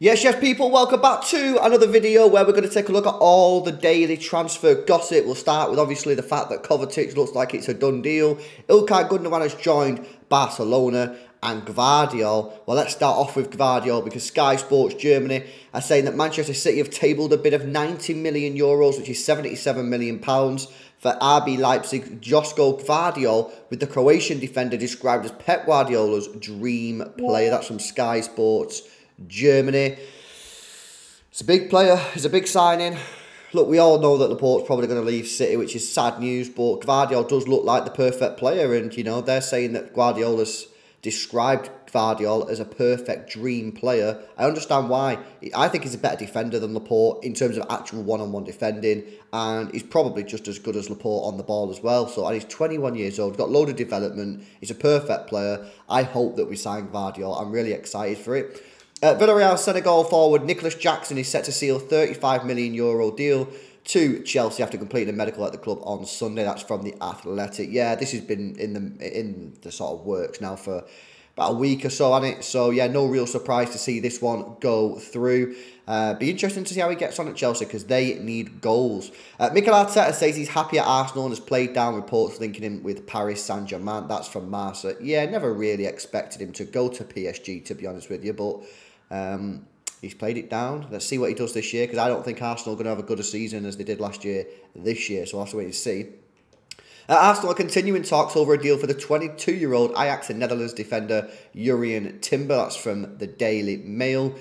Yes, people, welcome back to another video where we're going to take a look at all the daily transfer gossip. We'll start with obviously the fact that Kovacic looks like it's a done deal. İlkay Gundogan has joined Barcelona and Gvardiol. Well, let's start off with Gvardiol because Sky Sports Germany are saying that Manchester City have tabled a bid of €90 million, which is £77 million, for RB Leipzig Josko Gvardiol, with the Croatian defender described as Pep Guardiola's dream player. That's from Sky Sports Germany. It's a big player. It's a big signing. Look, we all know that Laporte's probably going to leave City, which is sad news, but Gvardiol does look like the perfect player, and, you know, they're saying that Guardiola's described Gvardiol as a perfect dream player. I understand why. I think he's a better defender than Laporte in terms of actual one-on-one defending, and he's probably just as good as Laporte on the ball as well. So, and he's 21 years old, got a load of development. He's a perfect player. I hope that we sign Gvardiol. I'm really excited for it. Villarreal Senegal forward Nicholas Jackson is set to seal a €35 million deal to Chelsea after completing a medical at the club on Sunday. That's from The Athletic. Yeah, this has been in the sort of works now for about a week or so, hasn't it? So, yeah, no real surprise to see this one go through. Be interesting to see how he gets on at Chelsea because they need goals. Mikel Arteta says he's happy at Arsenal and has played down reports linking him with Paris Saint-Germain. That's from Marca. Yeah, never really expected him to go to PSG, to be honest with you, but he's played it down. Let's see what he does this year, because I don't think Arsenal are going to have a good a season as they did last year this year, so we'll have to wait and see. Arsenal are continuing talks over a deal for the 22-year-old Ajax and Netherlands defender Jurrien Timber. That's from the Daily Mail.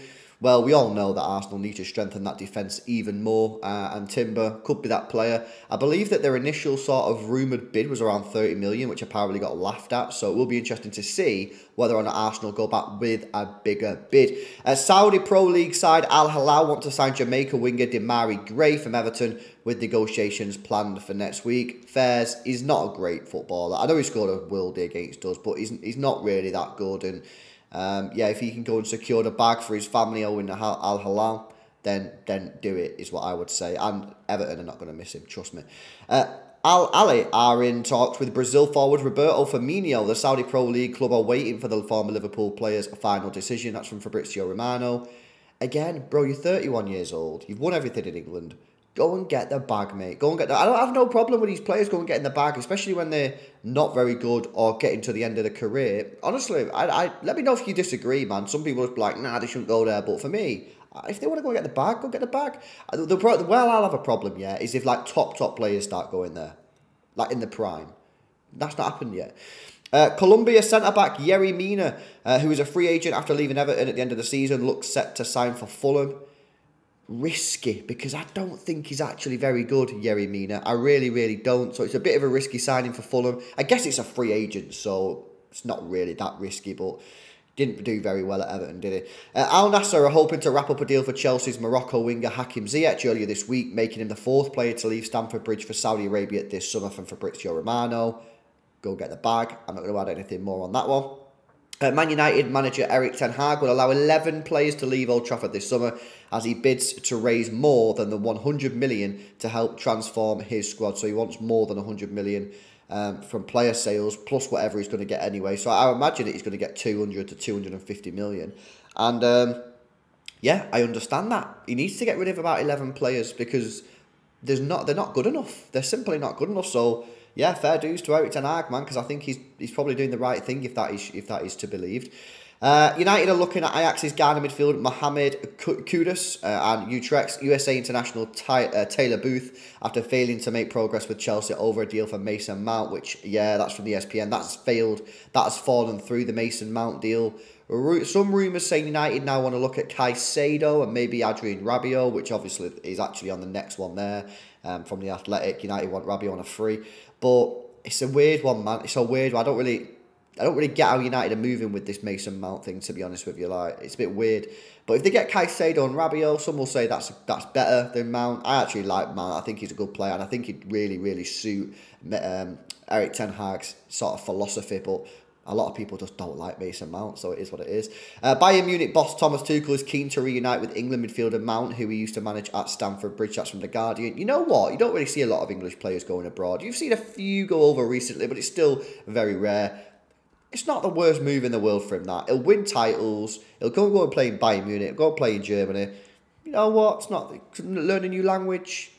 Well, we all know that Arsenal need to strengthen that defence even more, and Timber could be that player. I believe that their initial sort of rumoured bid was around 30 million, which apparently got laughed at, so it will be interesting to see whether or not Arsenal go back with a bigger bid. Saudi Pro League side Al Hilal want to sign Jamaica winger Demarai Gray from Everton, with negotiations planned for next week. Fairs is not a great footballer. I know he scored a worldie against us, but he's not really that good, and yeah, if he can go and secure the bag for his family over in Al Hilal, then do it, is what I would say. And Everton are not going to miss him, trust me. Al Ali are in talks with Brazil forward Roberto Firmino. The Saudi Pro League club are waiting for the former Liverpool player's final decision. That's from Fabrizio Romano. Again, bro, you're 31 years old. You've won everything in England. Go and get the bag, mate. Go and get the... I don't have no problem with these players going and getting the bag, especially when they're not very good or getting to the end of the career. Honestly, let me know if you disagree, man. Some people are like, nah, they shouldn't go there. But for me, if they want to go and get the bag, go get the bag. Well, I'll have a problem, yeah, is if like top players start going there, like in the prime. That's not happened yet. Colombia centre-back Yerry Mina, who is a free agent after leaving Everton at the end of the season, looks set to sign for Fulham. Risky, because I don't think he's actually very good, Yerry Mina. I really don't. So it's a bit of a risky signing for Fulham. I guess it's a free agent, so it's not really that risky, but didn't do very well at Everton, did he? Al Nassr are hoping to wrap up a deal for Chelsea's Morocco winger Hakim Ziyech earlier this week, making him the fourth player to leave Stamford Bridge for Saudi Arabia this summer, from Fabrizio Romano. Go get the bag. I'm not going to add anything more on that one. Man United manager Erik ten Hag will allow 11 players to leave Old Trafford this summer as he bids to raise more than the 100 million to help transform his squad. So he wants more than 100 million from player sales, plus whatever he's going to get anyway. So I imagine that he's going to get 200 to 250 million. And yeah, I understand that. He needs to get rid of about 11 players because they're not good enough. They're simply not good enough. So yeah, fair dues to Erik ten Hag, man, because I think he's probably doing the right thing if that is to be believed. United are looking at Ajax's Ghana midfield Mohamed Kudus and Utrecht's USA international Taylor Booth after failing to make progress with Chelsea over a deal for Mason Mount, which, yeah, that's from the ESPN. That's failed. That has fallen through, the Mason Mount deal. Some rumours saying United now want to look at Caicedo and maybe Adrien Rabiot, which obviously is actually on the next one there from the Athletic. United want Rabiot on a free. But it's a weird one, man. It's a weird one. I don't really get how United are moving with this Mason Mount thing, to be honest with you. Like, it's a bit weird. But if they get Caicedo and Rabiot, some will say that's better than Mount. I actually like Mount. I think he's a good player, and I think he'd really suit Erik ten Hag's sort of philosophy. But a lot of people just don't like Mason Mount, so it is what it is. Bayern Munich boss Thomas Tuchel is keen to reunite with England midfielder Mount, who he used to manage at Stamford Bridge. That's from The Guardian. You know what? You don't really see a lot of English players going abroad. You've seen a few go over recently, but it's still very rare. it's not the worst move in the world for him, that. He'll win titles. He'll go and play in Bayern Munich. He'll go and play in Germany. You know what? It's not... Learn a new language.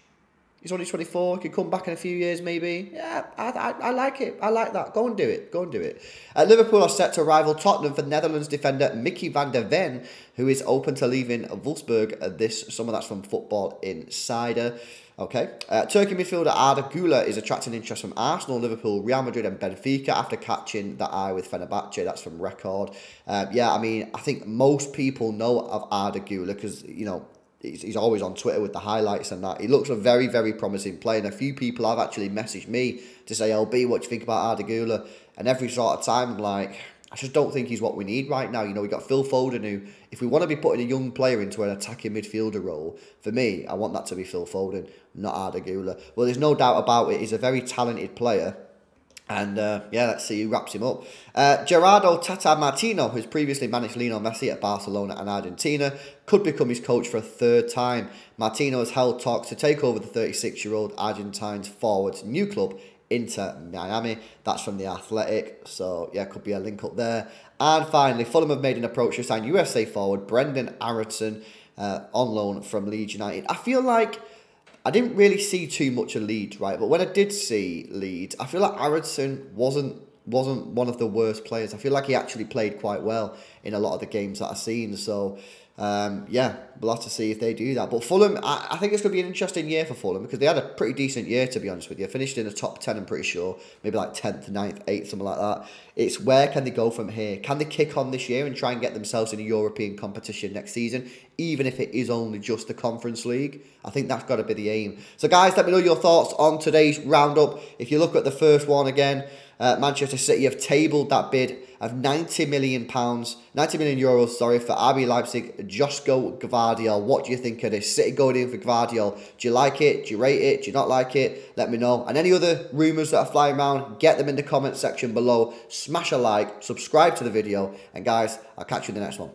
He's only 24. He could come back in a few years, maybe. Yeah, I like it. I like that. Go and do it. Go and do it. Liverpool are set to rival Tottenham for Netherlands defender Mickey van der Ven, who is open to leaving Wolfsburg this summer. That's from Football Insider. Okay. Turkey midfielder Arda Güler is attracting interest from Arsenal, Liverpool, Real Madrid and Benfica after catching the eye with Fenerbahce. That's from Record. Yeah, I mean, I think most people know of Arda Güler because, you know, he's always on Twitter with the highlights and that. He looks a very, very promising player. And a few people have actually messaged me to say, LB, what do you think about Arda Güler? And every sort of time, I'm like, I just don't think he's what we need right now. You know, we got Phil Foden, who, if we want to be putting a young player into an attacking midfielder role, for me, I want that to be Phil Foden, not Arda Güler. Well, there's no doubt about it. He's a very talented player. And, yeah, let's see who wraps him up. Gerardo Tata Martino, who's previously managed Lionel Messi at Barcelona and Argentina, could become his coach for a third time. Martino has held talks to take over the 36-year-old Argentine's forward's new club, Inter Miami. That's from The Athletic. So, yeah, could be a link up there. And finally, Fulham have made an approach to sign USA forward Brendan Aronson on loan from Leeds United. I feel like I didn't really see too much of Leeds, right? But when I did see Leeds, I feel like Aronson wasn't one of the worst players. I feel like he actually played quite well in a lot of the games that I've seen. So, yeah, we'll have to see if they do that. But Fulham, I think it's going to be an interesting year for Fulham because they had a pretty decent year, to be honest with you. Finished in the top 10, I'm pretty sure. Maybe like 10th, 9th, 8th, something like that. It's where can they go from here? Can they kick on this year and try and get themselves in a European competition next season, even if it is only just the Conference League? I think that's got to be the aim. So, guys, let me know your thoughts on today's roundup. If you look at the first one again, Manchester City have tabled that bid of €90 million for RB Leipzig, Josko Gvardiol. What do you think of this? City going in for Gvardiol. Do you like it? Do you rate it? Do you not like it? Let me know. And any other rumours that are flying around, get them in the comment section below. Smash a like, subscribe to the video, and guys, I'll catch you in the next one.